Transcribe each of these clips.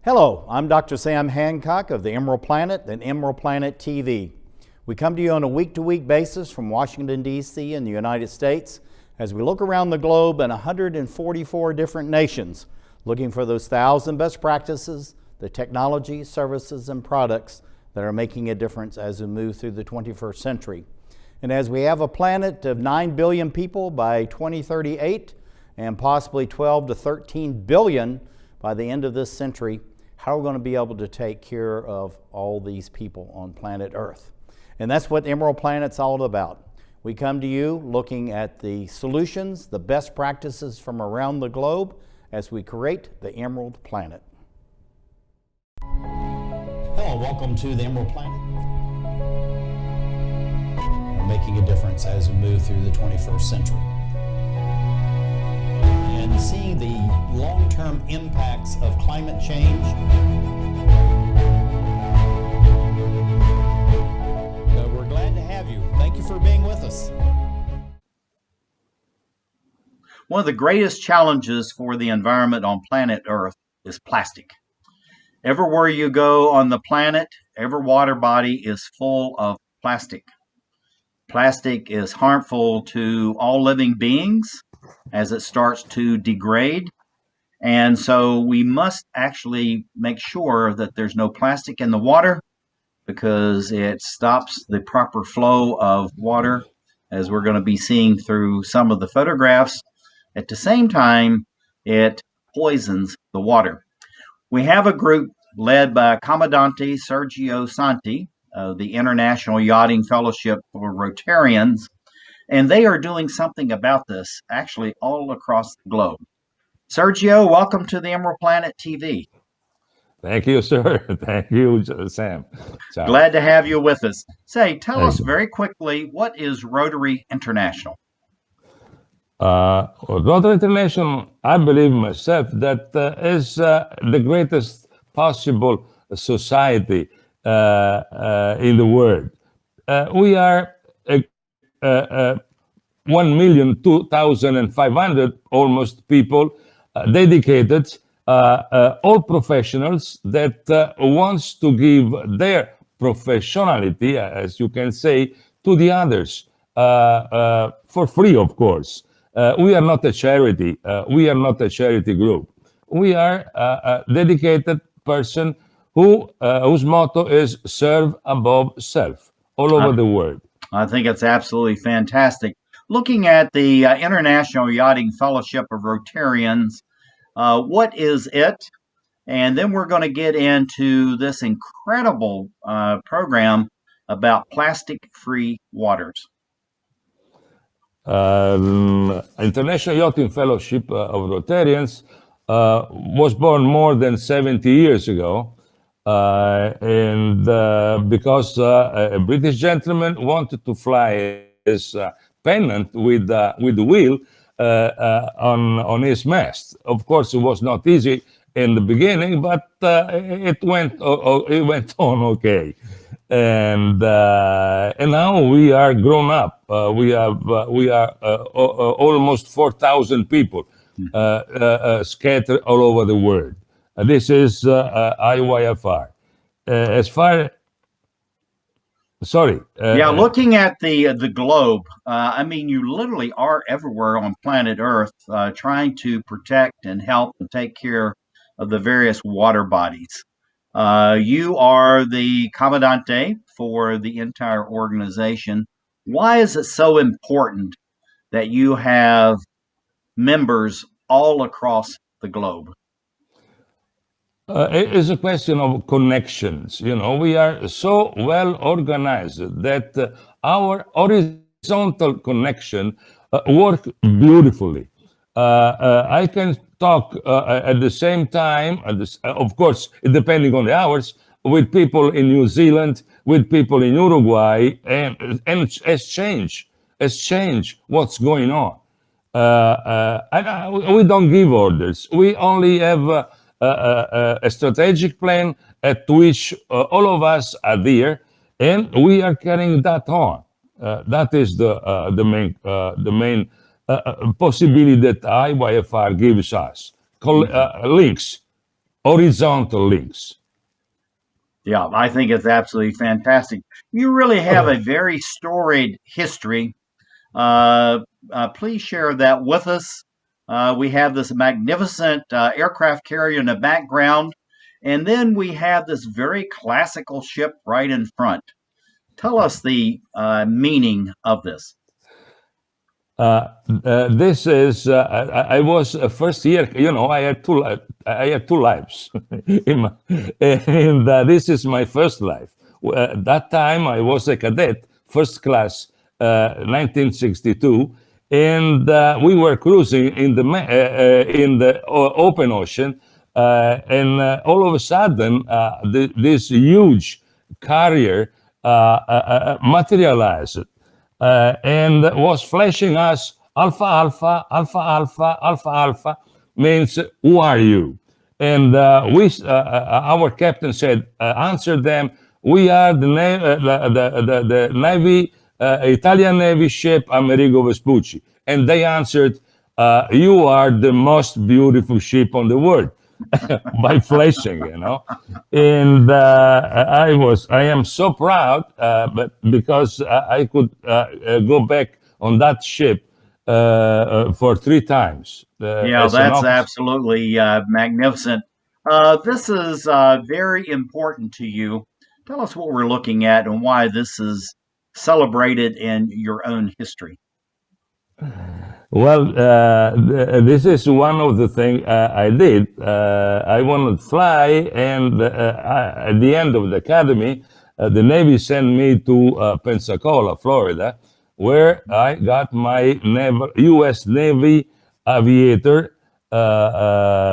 Hello, I'm Dr. Sam Hancock of the Emerald Planet and Emerald Planet TV. We come to you on a week-to-week basis from Washington, D.C. in the United States as we look around the globe in 144 different nations, looking for those 1,000 best practices, the technology, services, and products that are making a difference as we move through the 21st century. And as we have a planet of 9 billion people by 2038 and possibly 12 to 13 billion by the end of this century, how are we going to be able to take care of all these people on planet Earth? And that's what Emerald Planet's all about. We come to you looking at the solutions, the best practices from around the globe as we create the Emerald Planet. Hello, welcome to the Emerald Planet. We're making a difference as we move through the 21st century. And seeing the long-term impacts of climate change. We're glad to have you. Thank you for being with us. One of the greatest challenges for the environment on planet Earth is plastic. Everywhere you go on the planet, every water body is full of plastic. Plastic is harmful to all living beings as it starts to degrade. And so we must actually make sure that there's no plastic in the water because it stops the proper flow of water, as we're going to be seeing through some of the photographs. At the same time, it poisons the water. We have a group led by Comandante Sergio Santi of the International Yachting Fellowship for Rotarians, and they are doing something about this actually all across the globe. Sergio, welcome to the Emerald Planet TV. Thank you, sir. Thank you, Sam. Ciao. Glad to have you with us. Say, tell us very quickly, what is Rotary International? Rotary International, I believe myself, that is the greatest possible society in the world. We are 1,002,500 almost people dedicated, all professionals that wants to give their professionality, as you can say, to the others for free, of course. We are not a charity. We are not a charity group. We are a dedicated person whose motto is serve above self all over the world. I think it's absolutely fantastic. Looking at the International Yachting Fellowship of Rotarians, what is it? And then we're going to get into this incredible program about plastic-free waters. International Yachting Fellowship of Rotarians was born more than 70 years ago. And because a British gentleman wanted to fly his pennant with the wheel on his mast. Of course, it was not easy in the beginning, but it went on okay. And now we are grown up. We are almost 4,000 people scattered all over the world. This is IYFR. Looking at the globe, I mean, you literally are everywhere on planet Earth trying to protect and help and take care of the various water bodies. You are the Commandante for the entire organization. Why is it so important that you have members all across the globe? It is a question of connections. You know, we are so well organized that our horizontal connection work beautifully. I can talk at the same time, of course, depending on the hours, with people in New Zealand, with people in Uruguay, and exchange what's going on. We don't give orders. We only have a strategic plan at which all of us adhere, and we are carrying that on. That is the main possibility that IYFR gives us. Links horizontal links. Yeah, I think it's absolutely fantastic. You really have a very storied history. Please share that with us. We have this magnificent aircraft carrier in the background, and then we have this very classical ship right in front. Tell us the meaning of this. This is I was first year. I had two lives, and this is my first life. That time I was a cadet, first class, 1962, and we were cruising in the open ocean, and all of a sudden this huge carrier materialized and was flashing us alpha alpha alpha alpha alpha alpha means who are you? And our captain said, answer them. We are the Navy, Italian Navy ship Amerigo Vespucci. And they answered, you are the most beautiful ship on the world. By flashing, and I am so proud, but because I could go back on that ship for 3 times Yeah, as an that's officer. absolutely magnificent. This is very important to you. Tell us what we're looking at and why this is celebrated in your own history. Well, this is one of the things I did. I wanted to fly, and at the end of the academy, the Navy sent me to Pensacola, Florida, where I got my U.S. Navy Aviator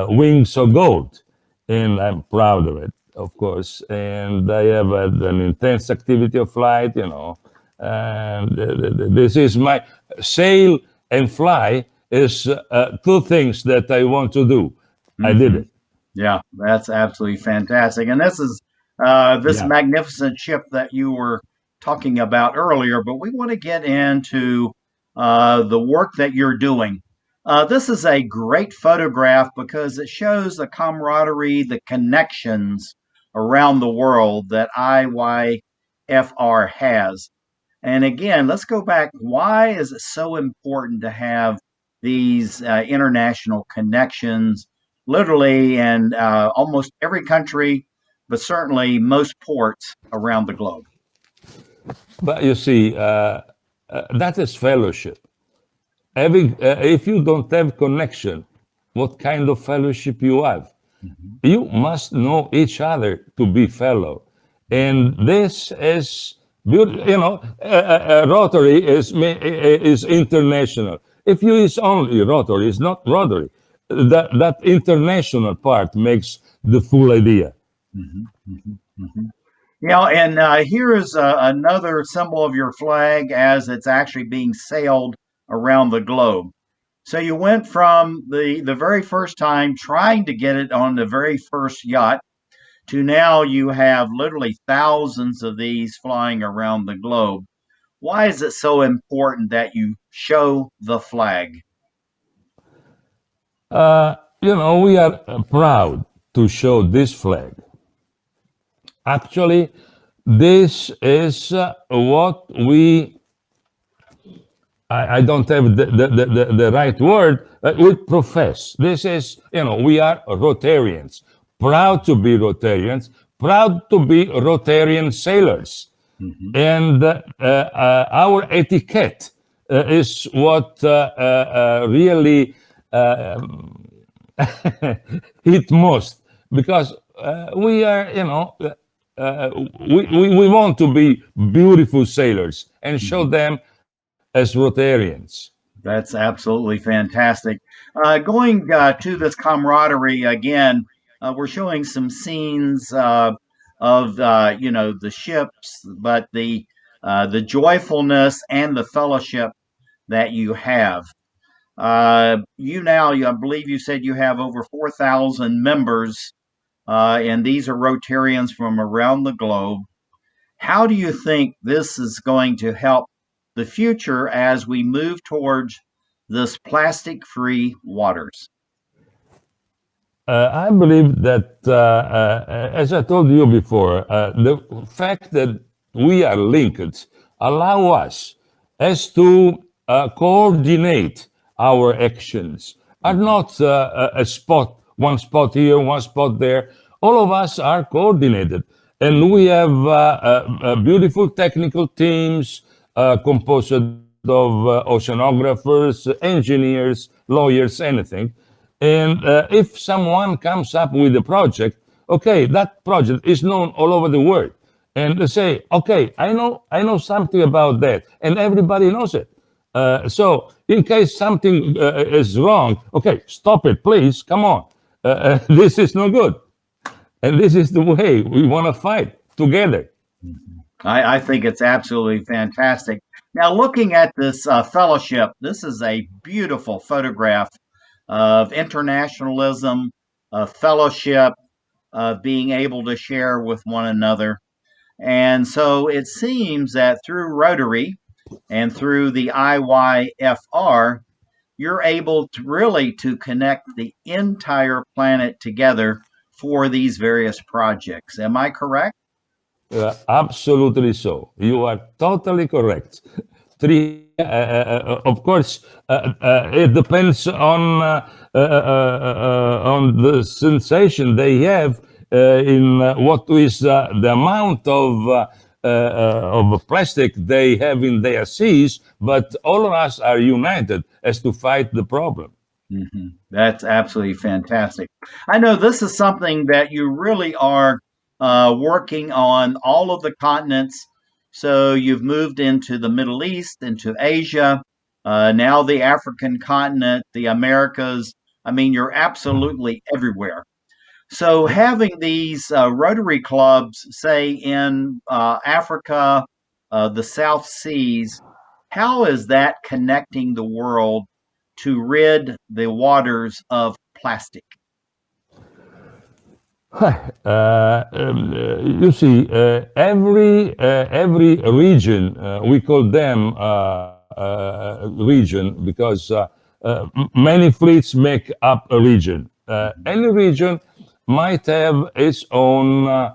Wings of Gold, and I'm proud of it, of course. And I have an intense activity of flight, and this is my sail and fly is two things that I want to do. I did Hmm. it. Yeah, that's absolutely fantastic. And this is this Yeah. magnificent ship that you were talking about earlier, but we want to get into the work that you're doing. This is a great photograph because it shows the camaraderie, the connections around the world that IYFR has. And again, let's go back. Why is it so important to have these international connections, literally in almost every country, but certainly most ports around the globe? But you see, that is fellowship. If you don't have connection, what kind of fellowship you have? Mhm. You must know each other to be fellow. And this is beautiful. Rotary is international. If you is only Rotary, it's not Rotary. That international part makes the full idea. Mhm, mhm, mhm. And here is another symbol of your flag as it's actually being sailed around the globe. So you went from the very first time trying to get it on the very first yacht to now you have literally thousands of these flying around the globe. Why is it so important that you show the flag? We are proud to show this flag. Actually, this is what I don't have the right word. We profess. This is, we are Rotarians, proud to be Rotarians, proud to be Rotarian sailors. Mhm. And our etiquette is what really hit most because we are, we want to be beautiful sailors and show Mhm. them as Rotarians. That's absolutely fantastic. Going to this camaraderie again, we're showing some scenes of the ships, but the joyfulness and the fellowship that you have. I believe you said you have over 4,000 members, and these are Rotarians from around the globe. How do you think this is going to help the future as we move towards this plastic free waters? I believe that, as I told you before, the fact that we are linked allow us as to coordinate our actions, are not a spot, one spot here, one spot there. All of us are coordinated, and we have beautiful technical teams composed of oceanographers, engineers, lawyers, anything. And if someone comes up with a project, okay, that project is known all over the world. And they say, okay, I know something about that, and everybody knows it. So in case something is wrong, okay, stop it, please, come on. This is no good. And this is the way we want to fight together. I think it's absolutely fantastic. Now, looking at this fellowship, this is a beautiful photograph of internationalism, of fellowship, of being able to share with one another. And so it seems that through Rotary and through the IYFR, you're able to really to connect the entire planet together for these various projects. Am I correct? Absolutely so. You are totally correct. Of course, it depends on the sensation they have in what is the amount of plastic they have in their seas. But all of us are united as to fight the problem. That's absolutely fantastic. I know this is something that you really are working on all of the continents. So you've moved into the Middle East, into Asia, now the African continent, the Americas. I mean, you're absolutely everywhere. So having these Rotary clubs, say in Africa, the South Seas, how is that connecting the world to rid the waters of plastic? You see, every region, we call them region because many fleets make up a region. Any region might have its own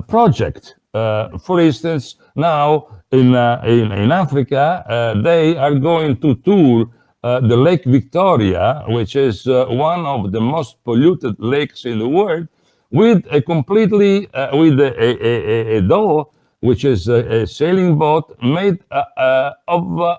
project. For instance, now in Africa, they are going to tour the Lake Victoria, which is one of the most polluted lakes in the world, with a completely with a dough, which is a sailing boat made of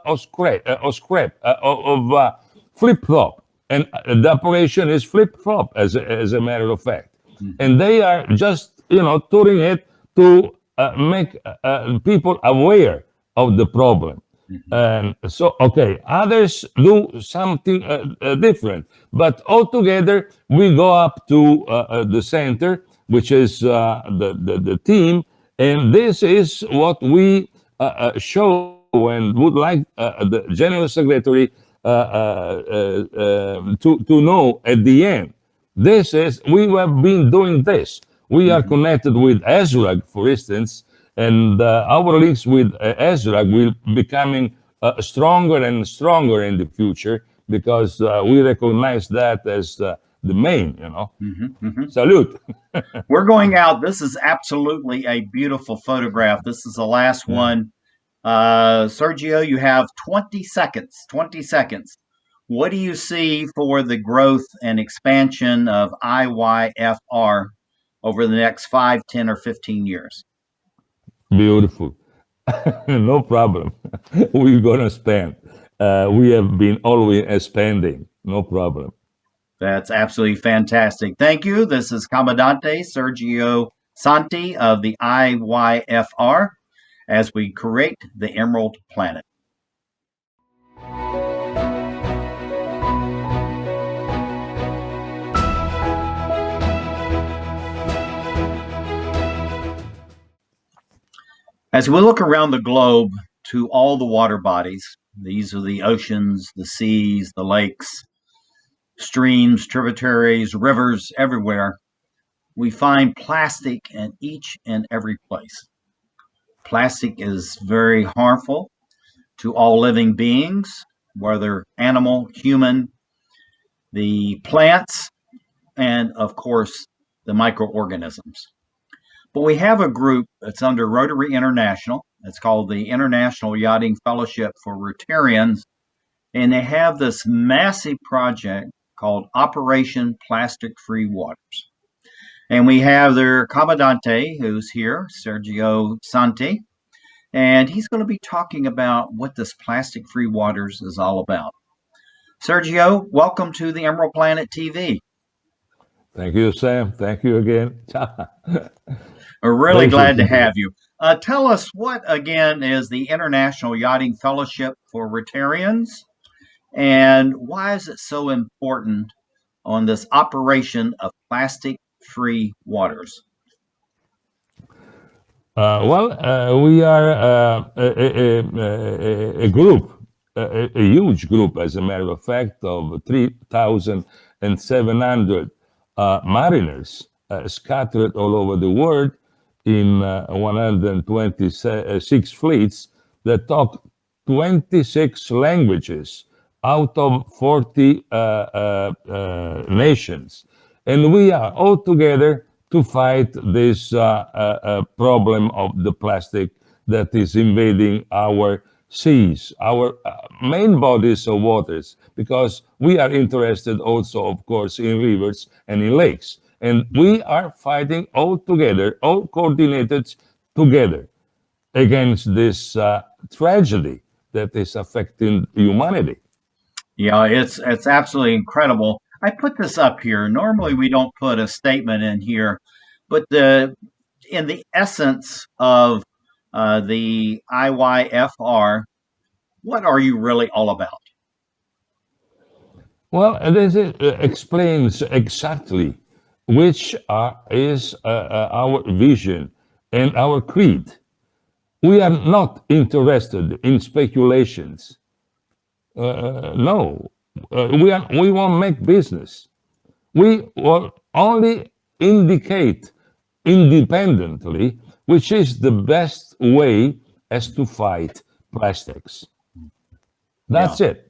flip flop, and the operation is flip flop as a matter of fact, Mhm. and they are just touring it to make people aware of the problem. Mhm. And so, okay, others do something different, but altogether we go up to the center, which is the team, and this is what we show and would like the general secretary to know at the end. This is, we have been doing this. We are Mhm. connected with ESRAG, for instance, and our links with ESRAG will becoming stronger and stronger in the future because we recognize that as the main. Mhm. Mhm. Salute. We're going out. This is absolutely a beautiful photograph. This is the last Yeah. one. Sergio, you have 20 seconds. 20 seconds. What do you see for the growth and expansion of IYFR over the next 5, 10, or 15 years? Beautiful. No problem. We're gonna spend. We have been always spending. No problem. That's absolutely fantastic. Thank you. This is Commandante Sergio Santi of the IYFR as we create the Emerald Planet. As we look around the globe to all the water bodies, these are the oceans, the seas, the lakes, streams, tributaries, rivers, everywhere, we find plastic in each and every place. Plastic is very harmful to all living beings, whether animal, human. the plants, and of course, the microorganisms. But we have a group that's under Rotary International. It's called the International Yachting Fellowship for Rotarians. And they have this massive project called Operation Plastic Free Waters. And we have their Comandante, who's here, Sergio Santi. And he's going to be talking about what this plastic free waters is all about. Sergio, welcome to the EmeraldPlanet TV. Thank you, Sam. Thank you again. We're really glad to have you. Tell us what, again, is the International Yachting Fellowship for Rotarians, and why is it so important on this operation of plastic-free waters? We are a group, a huge group, as a matter of fact, of 3,700 mariners scattered all over the world in 126 fleets that talk 26 languages out of 40 nations. And we are all together to fight this problem of the plastic that is invading our seas, our main bodies of waters, because we are interested also, of course, in rivers and in lakes. And we are fighting all together, all coordinated together against this tragedy that is affecting humanity. Yeah, it's absolutely incredible. I put this up here. Normally we don't put a statement in here, but in the essence of the IYFR, what are you really all about? Well, this explains exactly which is our vision and our creed. We are not interested in speculations. No, we won't make business. We will only indicate independently which is the best way as to fight plastics. That's it.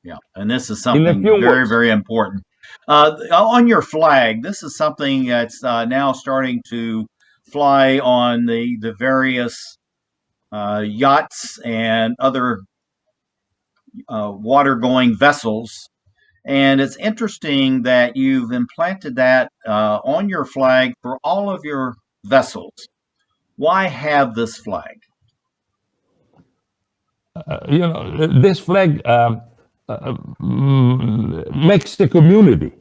Yeah, and this is something very, very important. On your flag, this is something that's now starting to fly on the various yachts and other water-going vessels. And it's interesting that you've implanted that on your flag for all of your vessels. Why have this flag? This flag makes the community.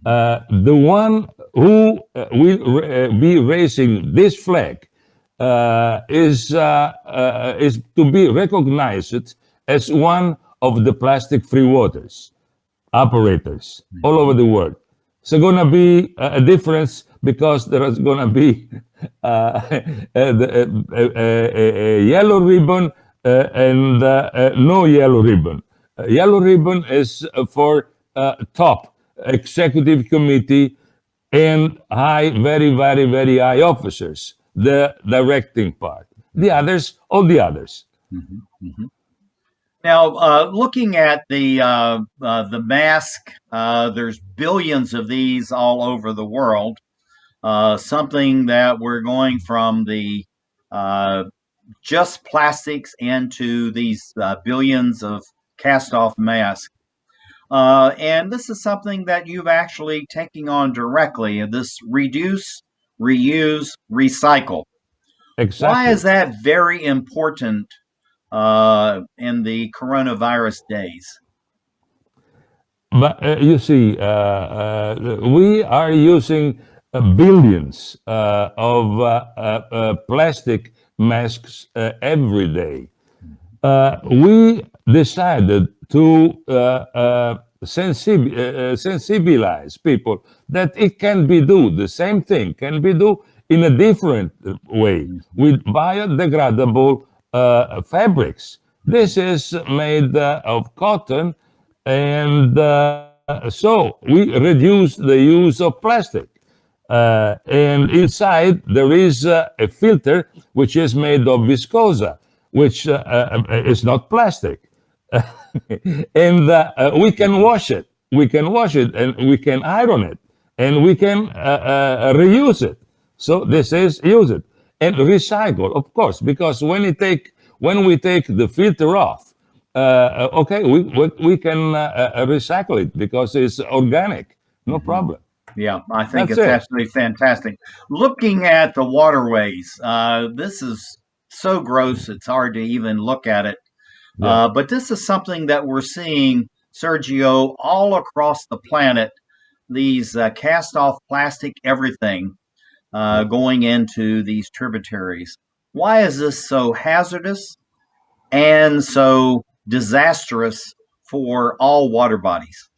The one who will be raising this flag is to be recognized as one of the plastic-free waters operators all over the world. So going to be a difference because there is going to be a yellow ribbon and no yellow ribbon. Yellow ribbon is for top executive committee and high, very, very, very high officers, the directing part. The others, all the others. Mm-hmm. Mm-hmm. Now, looking at the mask, there's billions of these all over the world. Something that we're going from the just plastics into these billions of cast-off masks. And this is something that you've actually taken on directly, this reduce, reuse, recycle. Exactly. Why is that very important in the coronavirus days? But you see, we are using billions of plastic masks every day. We decided to sensibilize people that it can be do the same thing, can be do in a different way with biodegradable fabrics. This is made of cotton, and so we reduce the use of plastic. And inside there is a filter which is made of viscose, which is not plastic. And we can wash it we can wash it and we can iron it and we can reuse it. So this is use it and recycle, of course, because when we take the filter off, okay, we can recycle it because it's organic, no problem. Yeah, I think That's it's it. absolutely fantastic. Looking at the waterways, this is so gross, it's hard to even look at it. Yeah. But this is something that we're seeing, Sergio, all across the planet. These cast off plastic everything Yeah. going into these tributaries. Why is this so hazardous and so disastrous for all water bodies?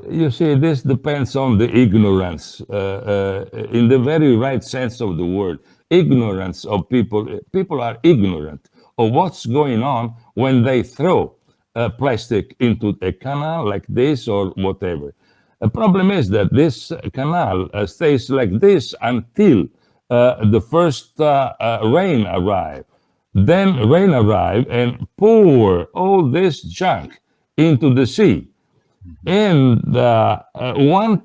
You see, this depends on the ignorance, in the very right sense of the word. Ignorance of people. People are ignorant of what's going on when they throw plastic into a canal like this or whatever. The problem is that this canal stays like this until the first rain arrive. Then rain arrive and pour all this junk into the sea and one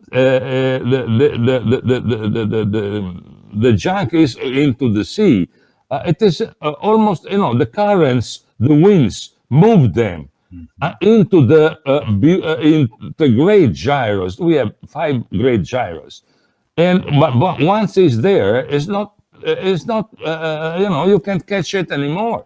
the junk is into the sea. It is almost, the currents, the winds move them into the great gyros. We have 5 great gyros, and but once it's there, it's not you can't catch it anymore.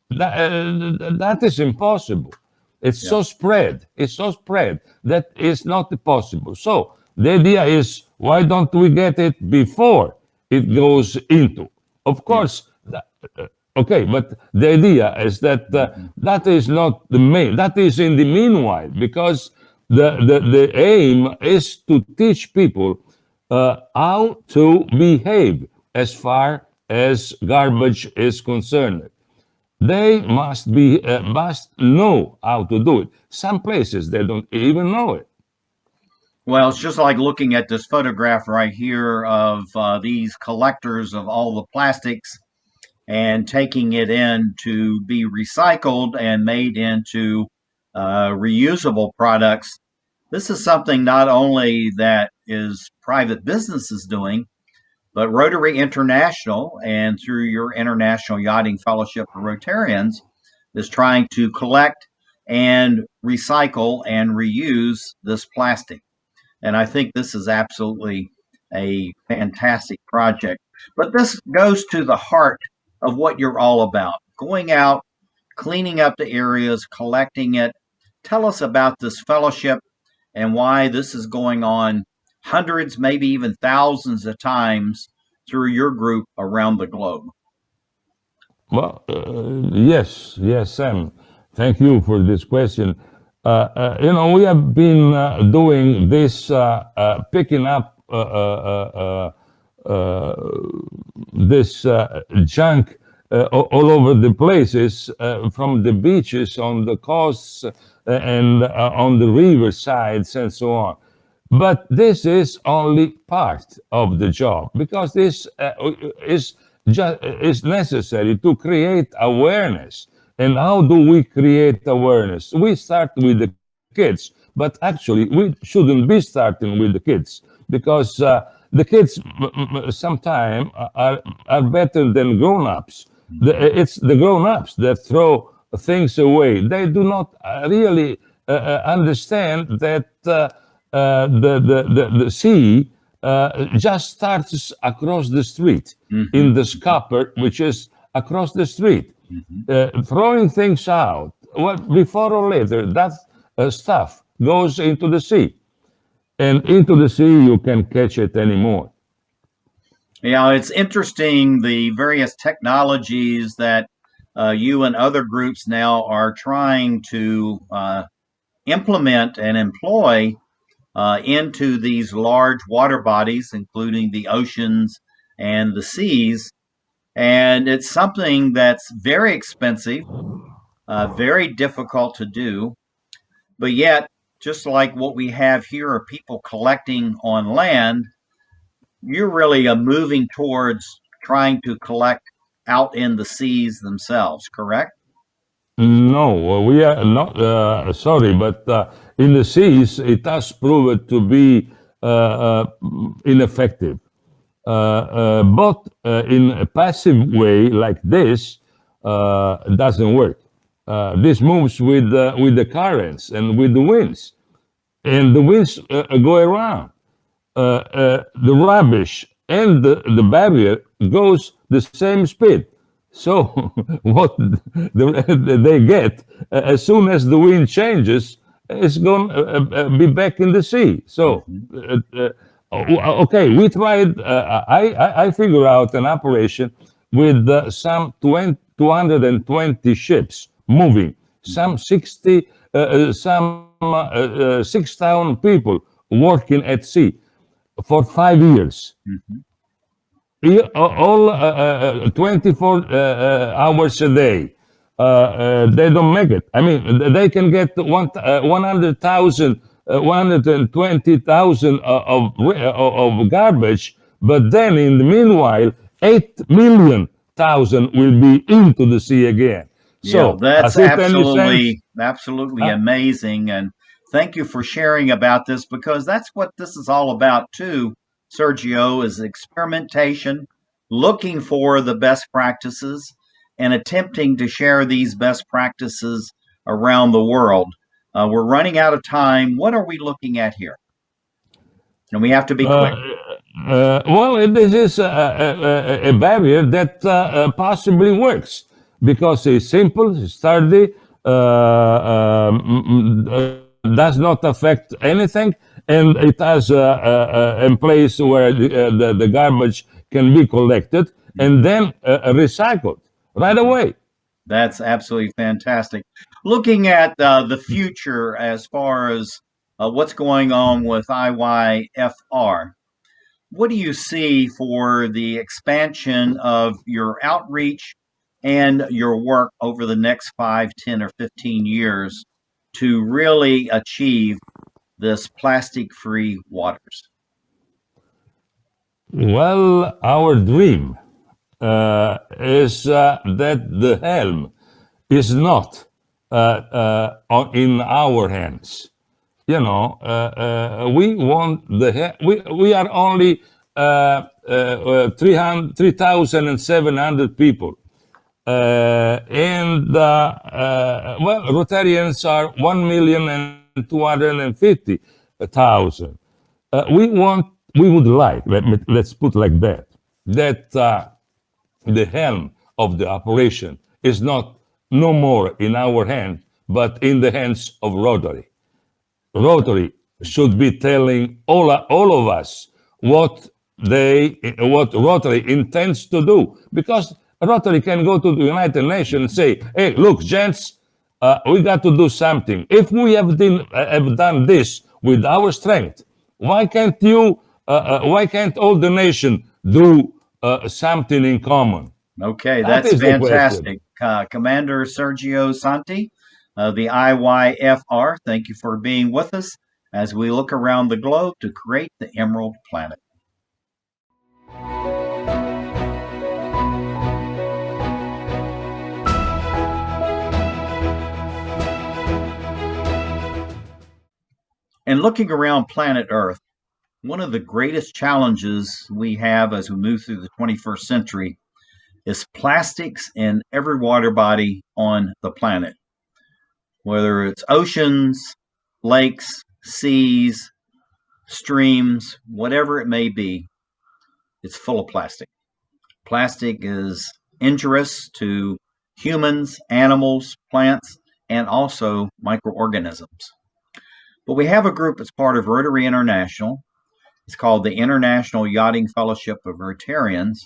That is impossible. It's Yeah, so spread. It's so spread that it's not possible. So the idea is, why don't we get it before it goes into? Of yeah. course, okay, but the idea is that that is not the main. That is in the meanwhile, because the aim is to teach people how to behave as far as garbage is concerned. They must know how to do it. Some places they don't even know it. Well, it's just like looking at this photograph right here of these collectors of all the plastics and taking it in to be recycled and made into reusable products. This is something not only that is private businesses doing, but Rotary International and through your International Yachting Fellowship of Rotarians is trying to collect and recycle and reuse this plastic. And I think this is absolutely a fantastic project. But this goes to the heart of what you're all about, going out, cleaning up the areas, collecting it. Tell us about this fellowship and why this is going on hundreds, maybe even thousands of times through your group around the globe. Well, yes, yes, Sam. Thank you for this question. We have been doing this, picking up this junk all over the places, from the beaches, on the coasts, and on the river sides, and so on. But this is only part of the job, because this is necessary to create awareness. And how do we create awareness? We start with the kids, but actually we shouldn't be starting with the kids, because the kids sometimes are better than grown-ups. It's the grown-ups that throw things away. They do not really understand that the sea just starts across the street, Mm-hmm, in the scupper, which is across the street. mm-hmm. Throwing things out, well, before or later, that stuff goes into the sea. And into the sea, you can catch it anymore. Yeah, it's interesting the various technologies that you and other groups now are trying to implement and employ into these large water bodies, including the oceans and the seas. And it's something that's very expensive, very difficult to do, but yet, just like what we have here are people collecting on land, you're really moving towards trying to collect out in the seas themselves, correct? No, we are not sorry, but in the seas, it has proved to be ineffective. But in a passive way like this, doesn't work. This moves with the currents and with the winds, and the winds go around. The rubbish and the barrier goes the same speed. So what they get as soon as the wind changes, it's going to be back in the sea. So Mhm. okay, we tried. I figure out an operation with some 220 ships moving, Mhm. some 60, some 6,000 people working at sea for 5 years. Mhm. All 24 hours a day. They don't make it. I mean, they can get 100,000, 120,000 of garbage, but then in the meanwhile, 8 million thousand will be into the sea again. Yeah, So, that's has it any sense? absolutely Uh, amazing. And thank you for sharing about this because that's what this is all about too, Sergio, is experimentation, looking for the best practices and attempting to share these best practices around the world. We're running out of time. What are we looking at here? And we have to be quick. Uh, well, this is a barrier that possibly works because it's simple, it's sturdy, does not affect anything, and it has a place where the garbage can be collected and then recycled right Mhm. away. That's absolutely fantastic. Looking at the future as far as what's going on with IYFR, what do you see for the expansion of your outreach and your work over the next 5, 10, or 15 years to really achieve this plastic free waters? Well, our dream is that the helm is not in our hands. You know, we want we are only 3,700 people. And well, Rotarians are 1,250,000. We would like, let's put like that, that the helm of the operation is not no more in our hand, but in the hands of Rotary. Rotary should be telling all of us what Rotary intends to do, because Rotary can go to the United Nations and say, "Hey, look, gents, we got to do something. If we have done this with our strength, why can't you? Why can't all the nation do something in common?" Okay, That that's is the question. fantastic. Commander Sergio Santi, the IYFR, thank you for being with us as we look around the globe to create the Emerald Planet. And looking around planet Earth, one of the greatest challenges we have as we move through the 21st century is plastics in every water body on the planet, whether it's oceans, lakes, seas, streams, whatever it may be, it's full of plastic. Plastic is injurious to humans, animals, plants, and also microorganisms. But we have a group that's part of Rotary International. It's called the International Yachting Fellowship of Rotarians,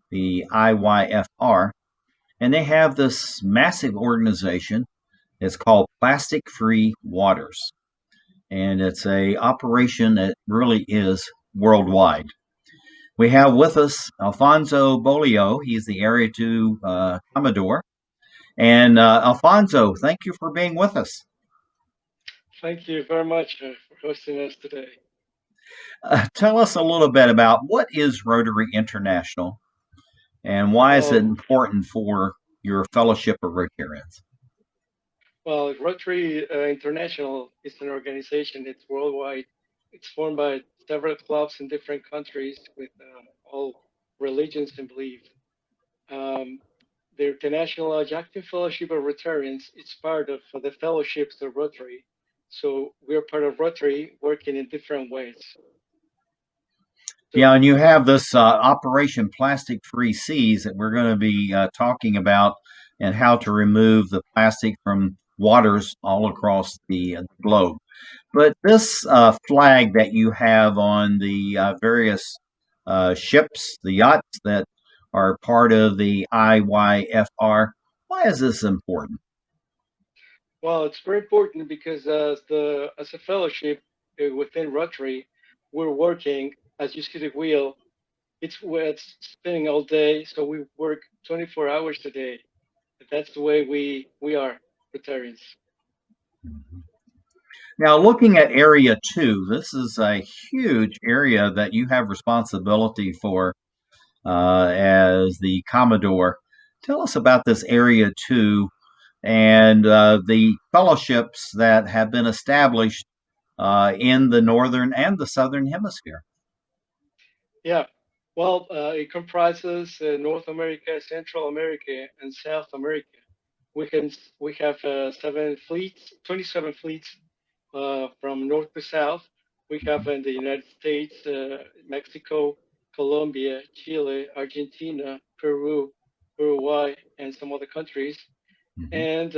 the IYFR, and they have this massive organization. It's called Plastic Free Waters, and it's a operation that really is worldwide. We have with us Alfonso Bolio. He's the Area 2 Commodore. And Alfonso, thank you for being with us. Thank you very much for hosting us today. Tell us a little bit about what is Rotary International and why is it Well, important for your Fellowship of Rotarians? Well, Rotary International is an organization. It's worldwide. It's formed by several clubs in different countries with all religions and beliefs. Um, the International Yachting Fellowship of Rotarians is part of the fellowships of Rotary. So we're part of Rotary working in different ways. So, Yeah, and you have this Operation Plastic Free Seas that we're going to be talking about, and how to remove the plastic from waters all across the globe. But this flag that you have on the various ships, the yachts that are part of the IYFR, why is this important? well, it's very important because as a fellowship within Rotary, we're working, as you see the wheel, it's spinning all day, so we work 24 hours a day. That's the way we are Rotarians. Now, looking at Area 2, this is a huge area that you have responsibility for as the Commodore. Tell us about this Area 2 and the fellowships that have been established in the northern and the southern hemisphere. Yeah. Well, it comprises North America, Central America, and South America. We have 27 fleets from north to south. We have in the United States, Mexico, Colombia, Chile, Argentina, Peru, Uruguay, and some other countries. Mm-hmm. And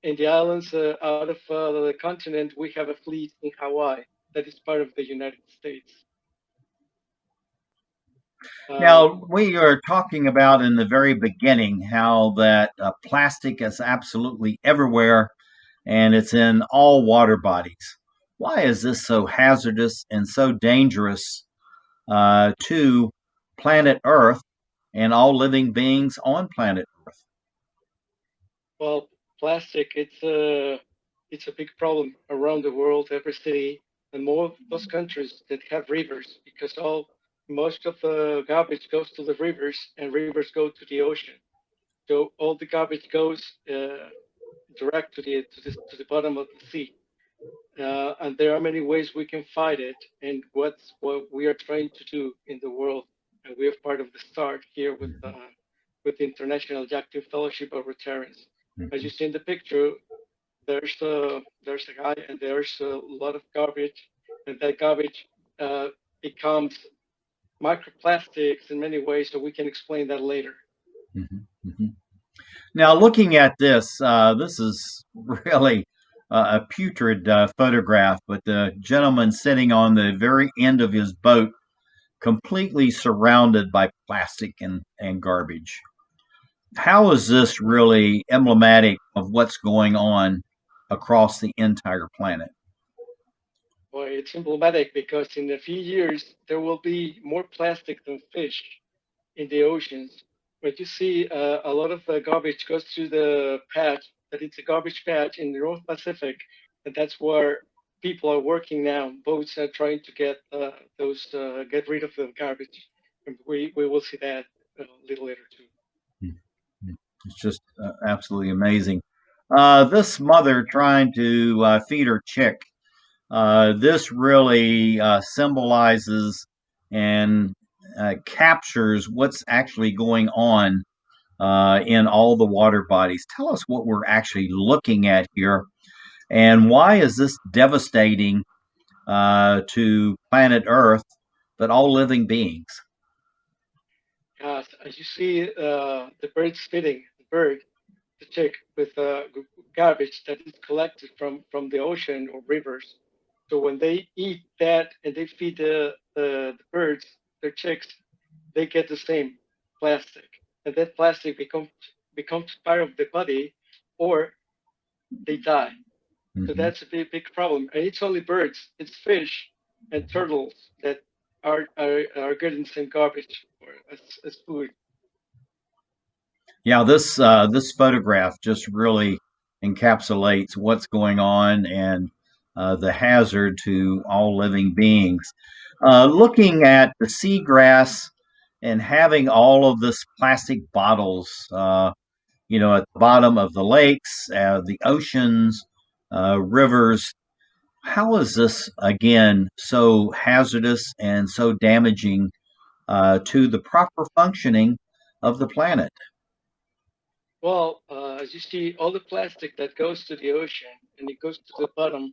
in the islands out of the continent, we have a fleet in Hawaii that is part of the United States. Now, we are talking about in the very beginning how that plastic is absolutely everywhere and it's in all water bodies. Why is this so hazardous and so dangerous to planet Earth and all living beings on planet Earth? Well, plastic, it's a big problem around the world, every city, and more of those countries that have rivers, because most of the garbage goes to the rivers, and rivers go to the ocean. So all the garbage goes direct to the bottom of the sea. And there are many ways we can fight it, and what we are trying to do in the world. And we are part of the start here with the International Yachting Fellowship of Rotarians. As you see in the picture, there's a guy, and there's a lot of garbage, and that garbage becomes microplastics in many ways. So we can explain that later. Mm-hmm. Mm-hmm. Now, looking at this, this is really a putrid photograph, but the gentleman sitting on the very end of his boat, completely surrounded by plastic and garbage. How is this really emblematic of what's going on across the entire planet? Well, it's emblematic because in a few years there will be more plastic than fish in the oceans. But you see, a lot of the garbage goes to the patch, that it's a garbage patch in the North Pacific, and that's where people are working now. Boats are trying to get rid of the garbage, and we will see that a little later too. It's just absolutely amazing. This mother trying to feed her chick. This really symbolizes and captures what's actually going on in all the water bodies. Tell us what we're actually looking at here, and why is this devastating to planet Earth, but all living beings? As you see, the bird's feeding the bird, the chick, with garbage that is collected from the ocean or rivers. So when they eat that and they feed the birds, their chicks, they get the same plastic, and that plastic becomes part of the body, or they die. So Mm-hmm. that's a big problem. And it's only birds, it's fish and turtles that are getting the same garbage or as food. Yeah, this photograph just really encapsulates what's going on and the hazard to all living beings. Looking at the seagrass and having all of this plastic bottles at the bottom of the lakes, the oceans, rivers. How is this again so hazardous and so damaging to the proper functioning of the planet? Well, as you see, all the plastic that goes to the ocean and it goes to the bottom,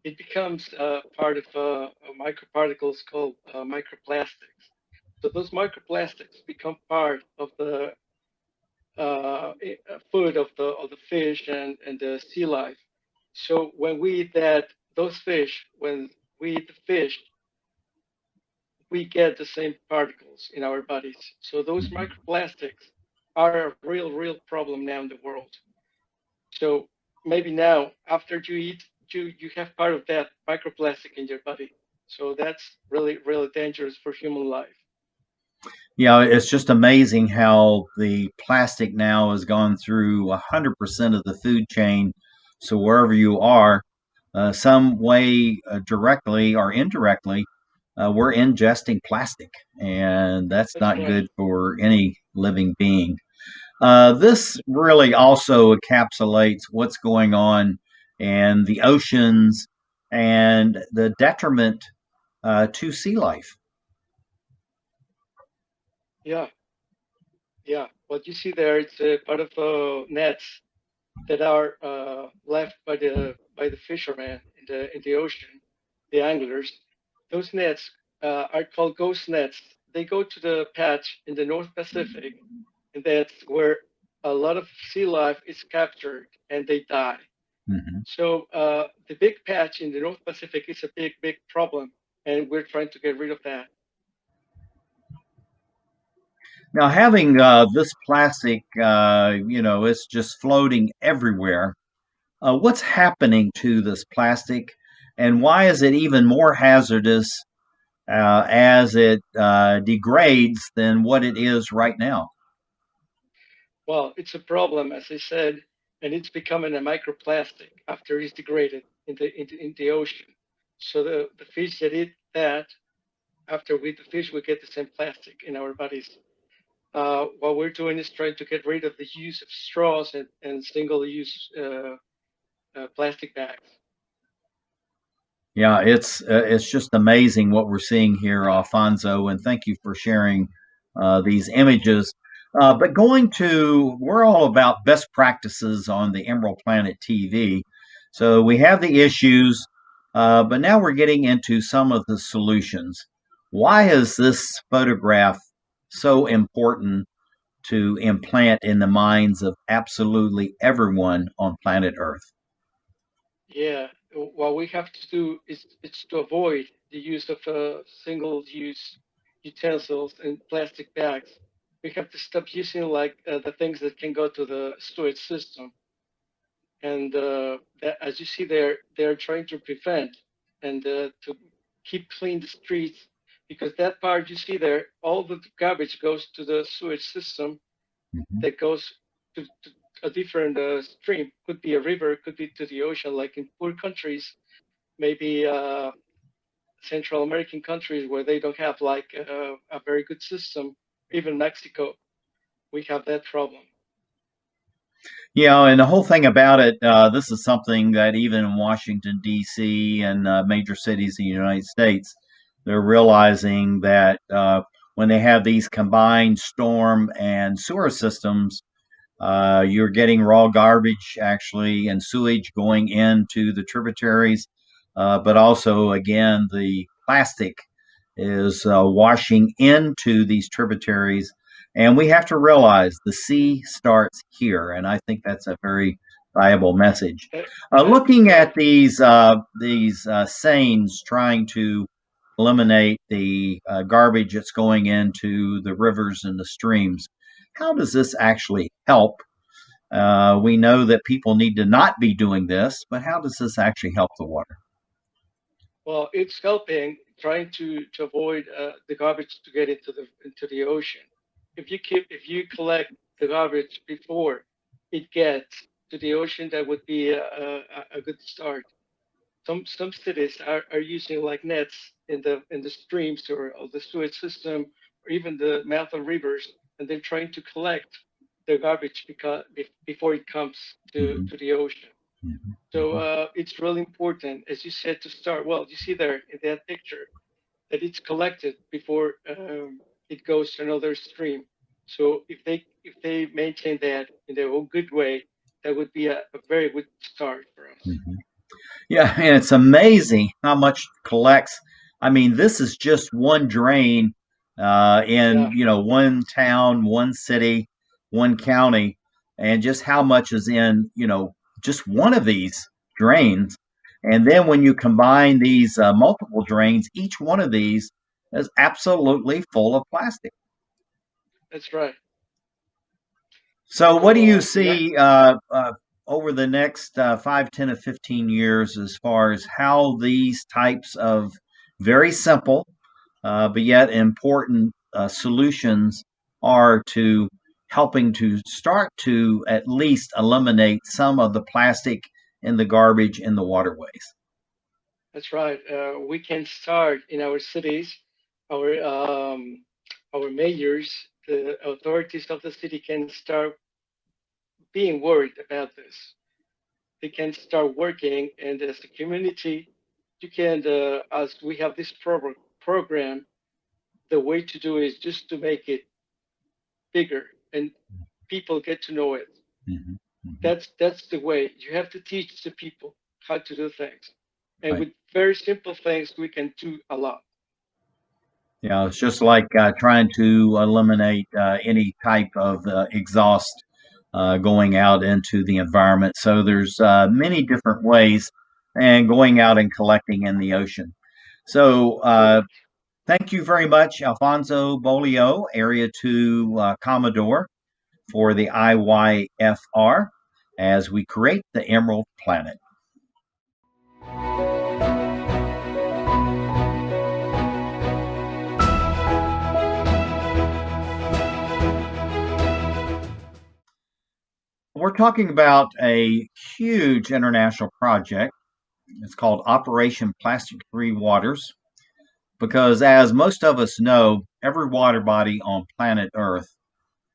it becomes part of microparticles called microplastics. So those microplastics become part of the food of the fish and the sea life. So when we eat those fish, when we eat the fish, we get the same particles in our bodies. So those microplastics are a real problem now in the world. So maybe now, after you eat, you have part of that microplastic in your body. So that's really dangerous for human life. It's just amazing how the plastic now has gone through 100% of the food chain. So wherever you are, some way, directly or indirectly, we're ingesting plastic, and that's That's not right. good for any living being. This really also encapsulates what's going on in the oceans and the detriment to sea life. Yeah, yeah. What you see there, it's a part of nets that are left by the fishermen in the ocean, the anglers. Those nets are called ghost nets. They go to the patch in the North Pacific, and that's where a lot of sea life is captured and they die. Mhm. So the big patch in the North Pacific is a big problem, and we're trying to get rid of that. Now, having this plastic, it's just floating everywhere. What's happening to this plastic, and why is it even more hazardous as it degrades than what it is right now? Well, it's a problem, as I said, and it's becoming a microplastic after it's degraded in the ocean. So the fish that eat that, after we eat the fish, we get the same plastic in our bodies. What we're doing is trying to get rid of the use of straws and single-use plastic bags. Yeah, it's just amazing what we're seeing here, Alfonso, and thank you for sharing these images. But we're all about best practices on the Emerald Planet TV. So we have the issues, but now we're getting into some of the solutions. Why is this photograph so important to implant in the minds of absolutely everyone on planet Earth? Yeah, what we have to do is it's to avoid the use of single-use utensils and plastic bags. We have to stop using like the things that can go to the sewage system. And as you see there, they're trying to prevent and to keep clean the streets because that part you see there, all the garbage goes to the sewage system Mhm. that goes to a different stream. Could be a river, could be to the ocean. Like in poor countries, maybe Central American countries where they don't have like a very good system. Even Mexico, we have that problem. And the whole thing about it, this is something that even in Washington, D.C. and major cities in the United States, they're realizing that when they have these combined storm and sewer systems, you're getting raw garbage actually and sewage going into the tributaries, but also, again, the plastic is washing into these tributaries. And we have to realize the sea starts here. And I think that's a very valuable message. That's Looking right. at these seines trying to eliminate the garbage that's going into the rivers and the streams, how does this actually help? We know that people need to not be doing this, but how does this actually help the water? Well, it's helping trying to avoid the garbage to get into the ocean. If you collect the garbage before it gets to the ocean, that would be a good start. Some cities are using like nets in the streams or the sewage system or even the mouth of rivers, and they're trying to collect. the garbage before it comes to the ocean. So it's really important, as you said, to start. Well, you see there in that picture that it's collected before it goes to another stream. So if they maintain that in their own good way, that would be a very good start for us. Yeah, and it's amazing how much collects. I mean, this is just one drain in one town, one city, one county, and just how much is in just one of these drains. And then when you combine these multiple drains, each one of these is absolutely full of plastic. That's right. So, what do you see over the next 5, 10, or 15 years as far as how these types of very simple but yet important solutions are to helping to start to at least eliminate some of the plastic in the garbage in the waterways? That's right. We can start in our cities, our mayors, the authorities of the city can start being worried about this. They can start working, and as a community, you can, as we have this program, the way to do is just to make it bigger and people get to know it. That's the way. You have to teach the people how to do things, and Right. with very simple things, we can do a lot. Yeah, it's just like trying to eliminate any type of exhaust going out into the environment. So there's many different ways, and going out and collecting in the ocean. So thank you very much, Alfonso Bolio, Area 2 Commodore, for the IYFR as we create the Emerald Planet. We're talking about a huge international project. It's called Operation Plastic Free Waters, because as most of us know, every water body on planet Earth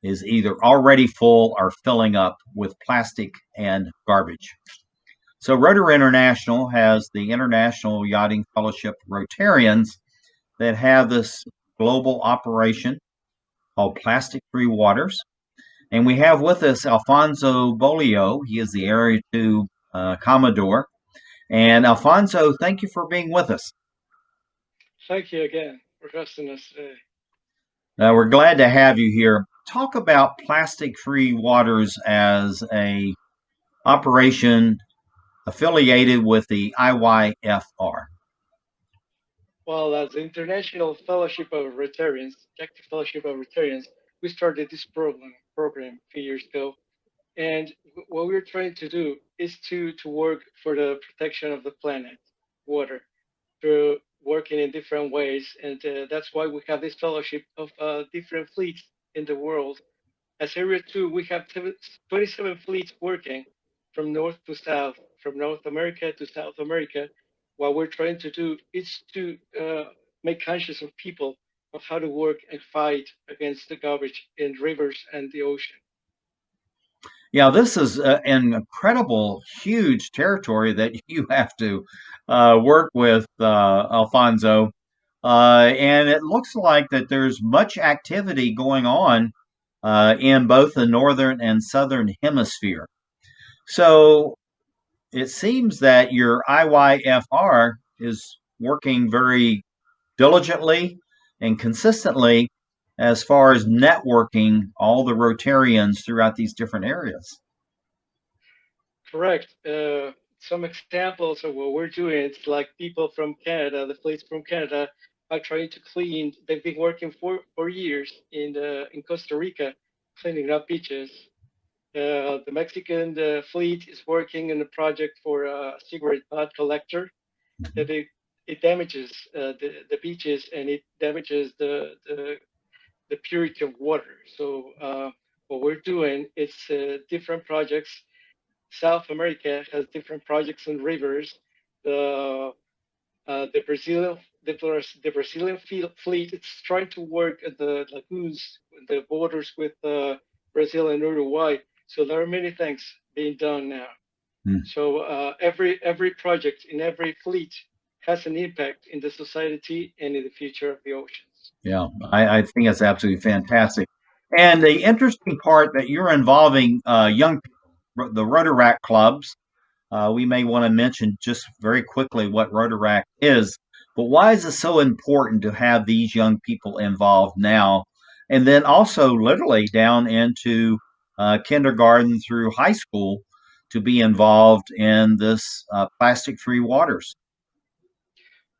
is either already full or filling up with plastic and garbage. So Rotary International has the International Yachting Fellowship Rotarians that have this global operation called Plastic Free Waters. And we have with us Alfonso Bolio. He is the Area 2 Commodore. And Alfonso, thank you for being with us. Thank you again for hosting us today. We're glad to have you here. Talk about Plastic Free Waters as a operation affiliated with the IYFR. Well, as the International Fellowship of Rotarians, Active Fellowship of Rotarians, we started this program a few years ago. And what we're trying to do is to work for the protection of the planet, water, through working in different ways. And that's why we have this fellowship of different fleets in the world. As Area 2, we have 27 fleets working from north to south, from North America to South America. What we're trying to do is to make conscious of people of how to work and fight against the garbage in rivers and the ocean. Yeah, this is an incredible, huge territory that you have to work with, Alfonso. And it looks like that there's much activity going on in both the northern and southern hemisphere. So it seems that your IYFR is working very diligently and consistently as far as networking all the Rotarians throughout these different areas. Correct. Some examples of what we're doing, it's like people from Canada, the fleets from Canada are trying to clean. They've been working for years in Costa Rica, cleaning up beaches. The Mexican fleet is working in a project for a cigarette butt collector that it damages the beaches and it damages the purity of water. So what we're doing is different projects. South America has different projects on rivers. The Brazilian fleet is trying to work at the lagoons, the borders with Brazil and Uruguay. So there are many things being done now. So every project in every fleet has an impact in the society and in the future of the oceans. Yeah, I think it's absolutely fantastic. And the interesting part that you're involving young people, the Rotaract clubs. We may want to mention just very quickly what Rotaract is, but why is it so important to have these young people involved now? And then also, literally, down into kindergarten through high school to be involved in this plastic free waters.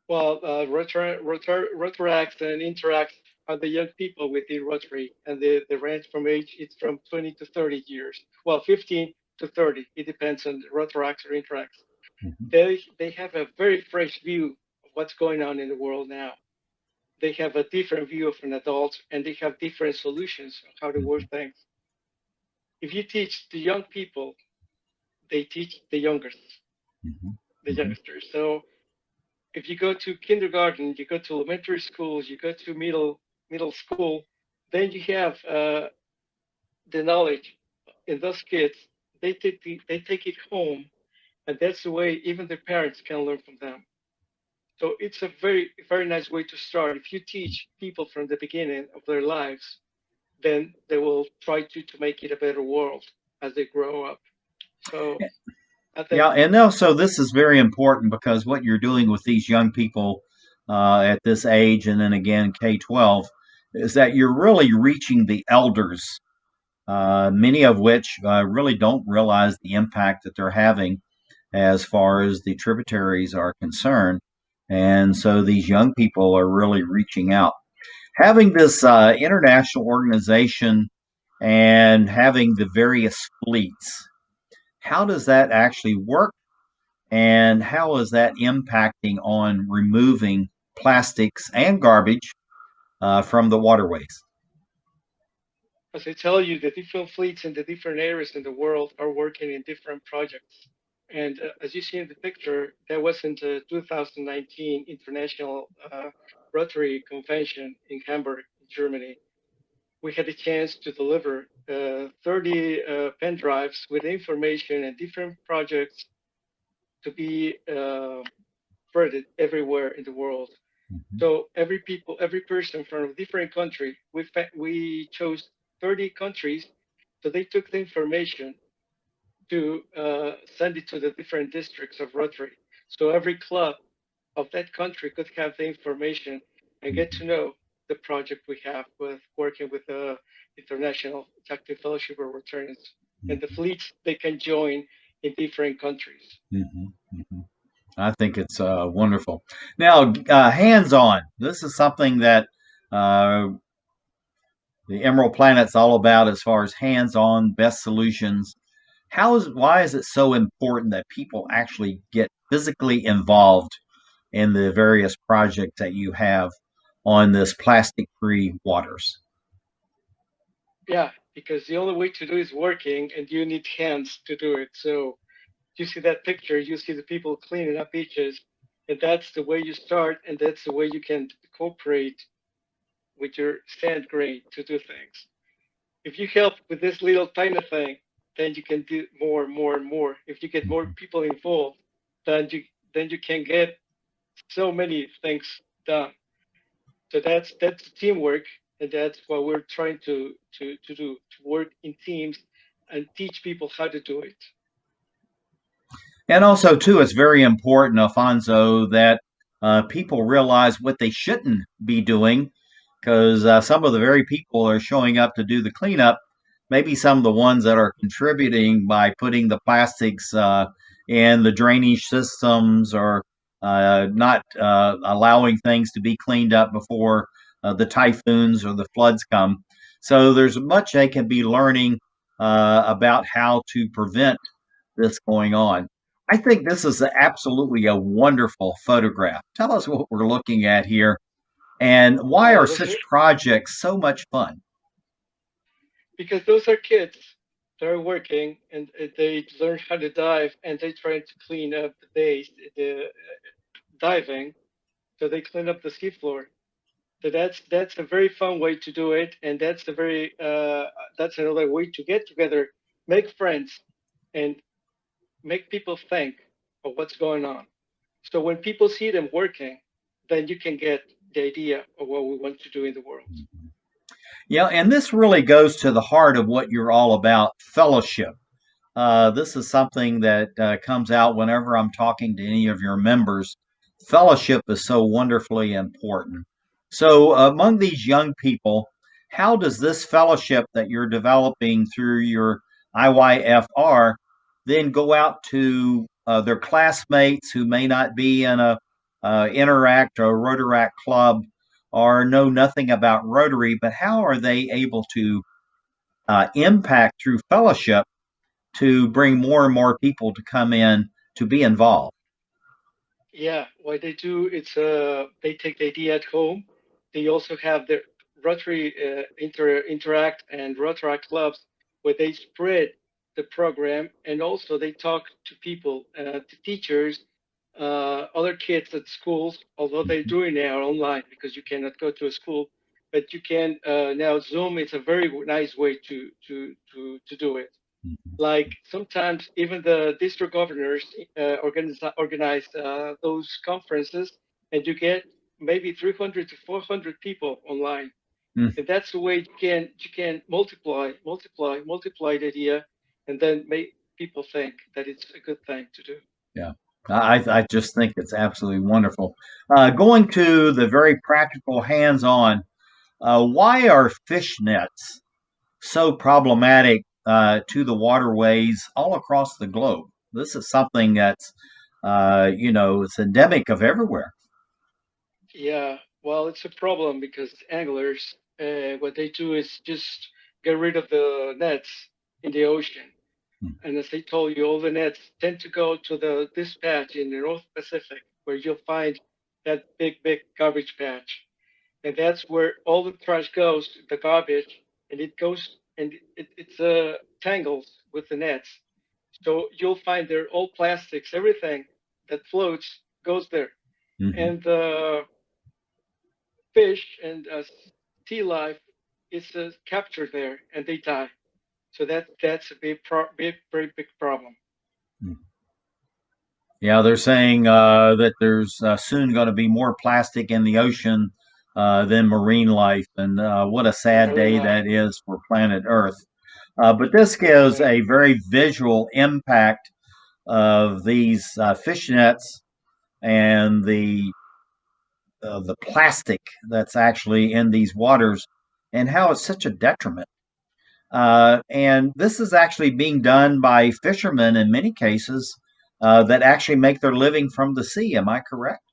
Well, Rotaracts and Interacts are the young people within Rotary, and the range from age it's from 20 to 30 years. Well, 15 to 30. It depends on Rotaracts or Interacts. They have a very fresh view of what's going on in the world now. They have a different view of an adult, and they have different solutions on how to work things. If you teach the young people, they teach the youngest, the youngsters. So if you go to kindergarten, you go to elementary schools, you go to middle school, then you have the knowledge in those kids. They take it home, and that's the way even their parents can learn from them. So it's a very nice way to start. If you teach people from the beginning of their lives, then they will try to make it a better world as they grow up. So I think Yeah, and also this is very important because what you're doing with these young people at this age, and then again K-12, is that you're really reaching the elders, many of which really don't realize the impact that they're having as far as the tributaries are concerned. And so these young people are really reaching out. Having this international organization and having the various fleets, how does that actually work? And how is that impacting on removing plastics and garbage from the waterways? as I tell you, the different fleets in the different areas in the world are working in different projects. And as you see in the picture, there was in the 2019 International Rotary Convention in Hamburg, Germany. We had a chance to deliver 30 pen drives with information and different projects to be spread everywhere in the world. So every person from a different country, we chose 30 countries. So they took the information to send it to the different districts of Rotary. So every club of that country could have the information and get to know the project we have with working with the International Yachting Fellowship of Rotarians and the fleets they can join in different countries. I think it's wonderful. Now, hands-on. This is something that uh, the Emerald Planet's all about as far as hands-on, best solutions. Why is it so important that people actually get physically involved in the various projects that you have on this plastic-free waters? Yeah, because the only way to do is working, and you need hands to do it. So you see that picture, you see the people cleaning up beaches, and that's the way you start, and that's the way you can cooperate with your sand grain to do things. If you help with this little tiny thing, then you can do more, more, and more. If you get more people involved, then you can get so many things done. So that's teamwork, and that's what we're trying to do to work in teams and teach people how to do it. And also, too, it's very important, Alfonso, that people realize what they shouldn't be doing because some of the very people are showing up to do the cleanup. Maybe some of the ones that are contributing by putting the plastics in the drainage systems or not allowing things to be cleaned up before the typhoons or the floods come. So there's much they can be learning about how to prevent this going on. I think this is absolutely a wonderful photograph. Tell us what we're looking at here and why are Those such are projects so much fun? because those are kids. They're working and they learn how to dive and they try to clean up the diving. So they clean up the seafloor. So that's a very fun way to do it, and that's that's another way to get together, make friends, and make people think of what's going on. So when people see them working, then you can get the idea of what we want to do in the world. Yeah, and this really goes to the heart of what you're all about, fellowship. This is something that comes out whenever I'm talking to any of your members. Fellowship is so wonderfully important. So, among these young people, how does this fellowship that you're developing through your IYFR then go out to their classmates who may not be in a Interact or Rotaract club or know nothing about Rotary, but how are they able to impact through fellowship to bring more and more people to come in to be involved? Yeah, what they do is they take the idea at home. They also have their Rotary Interact and Rotaract clubs where they spread the program, and also they talk to people, to teachers, other kids at schools, although they're doing now online because you cannot go to a school, but you can now Zoom is a very nice way to do it. Like sometimes even the district governors organize those conferences, and you get maybe 300 to 400 people online, Mm, and that's the way you can multiply the idea, and then make people think that it's a good thing to do. yeah, I just think it's absolutely wonderful. Going to the very practical, hands-on, why are fishnets so problematic to the waterways all across the globe? This is something that's, it's endemic of everywhere. Yeah, well, it's a problem because anglers, what they do is just get rid of the nets in the ocean. Mm, And as I told you, all the nets tend to go to this patch in the North Pacific, where you'll find that big garbage patch, and that's where all the trash goes, the garbage, and it goes and it's tangles with the nets. So you'll find there all plastics, everything that floats goes there, mhm. and fish and sea life is captured there, and they die. So that's a very big problem. Mm. Yeah, they're saying that there's soon going to be more plastic in the ocean than marine life, and what a And sad marine day life, that is for planet Earth. But this gives definitely. a very visual impact of these fishnets and the plastic that's actually in these waters, and how it's such a detriment. And this is actually being done by fishermen in many cases that actually make their living from the sea. Am I correct?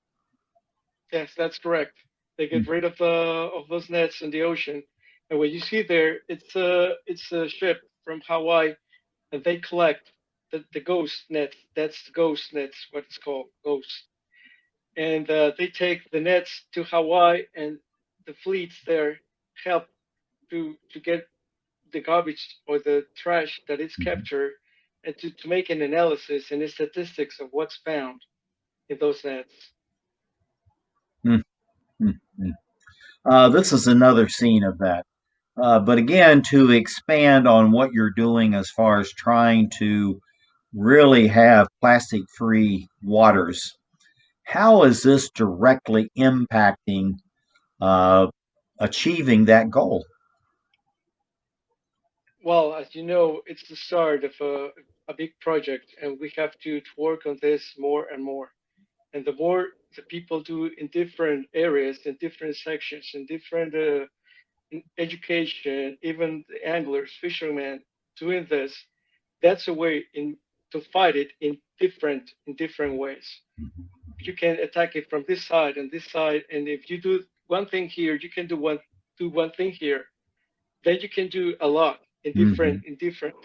Yes, that's correct. They Mm, get rid of those nets in the ocean, and what you see there, it's a ship from Hawaii, and they collect the ghost nets. That's the ghost nets, what it's called, ghost. And they take the nets to Hawaii, and the fleets there help to get the garbage or the trash that is mhm, captured, and to make an analysis and the statistics of what's found in those nets. mm, mm, mm. This is another scene of that. But again, to expand on what you're doing as far as trying to really have plastic free waters, how is this directly impacting uh, achieving that goal? Well, as you know, it's the start of a big project, and we have to work on this more and more. And the more the people do in different areas, in different sections, in different in education, even the anglers, fishermen doing this, that's a way in to fight it in different ways. You can attack it from this side and this side, and if you do one thing here, you can do one thing here. Then you can do a lot Mhm. in different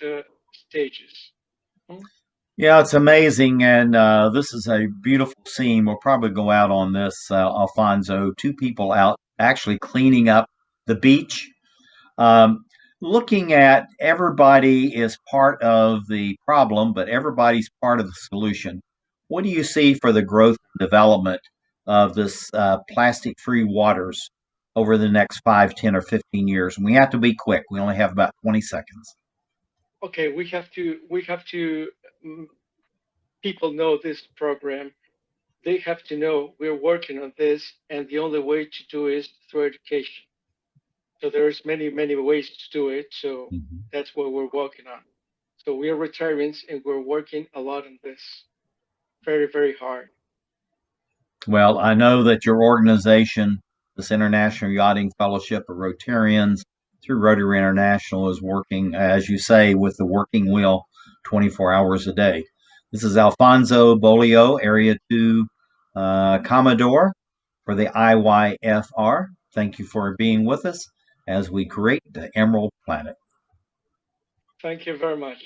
stages. Hmm? Yeah, it's amazing, and this is a beautiful scene. We'll probably go out on this, Alfonso. Two people out actually cleaning up the beach, um, looking at everybody is part of the problem, but everybody's part of the solution. What do you see for the growth and development of this plastic-free waters? over the next 5, 10, or 15 years? And we have to be quick. We only have about 20 seconds. Okay, we have to people know this program. They have to know we're working on this, and the only way to do is through education. So there's many ways to do it. So that's what we're working on. So we are Rotarians, and we're working a lot on this, very hard. Well, I know that your organization, this International Yachting Fellowship of Rotarians through Rotary International, is working, as you say, with the working wheel 24 hours a day. This is Alfonso Bolio, Area 2 Commodore for the IYFR. Thank you for being with us as we create the Emerald Planet. Thank you very much.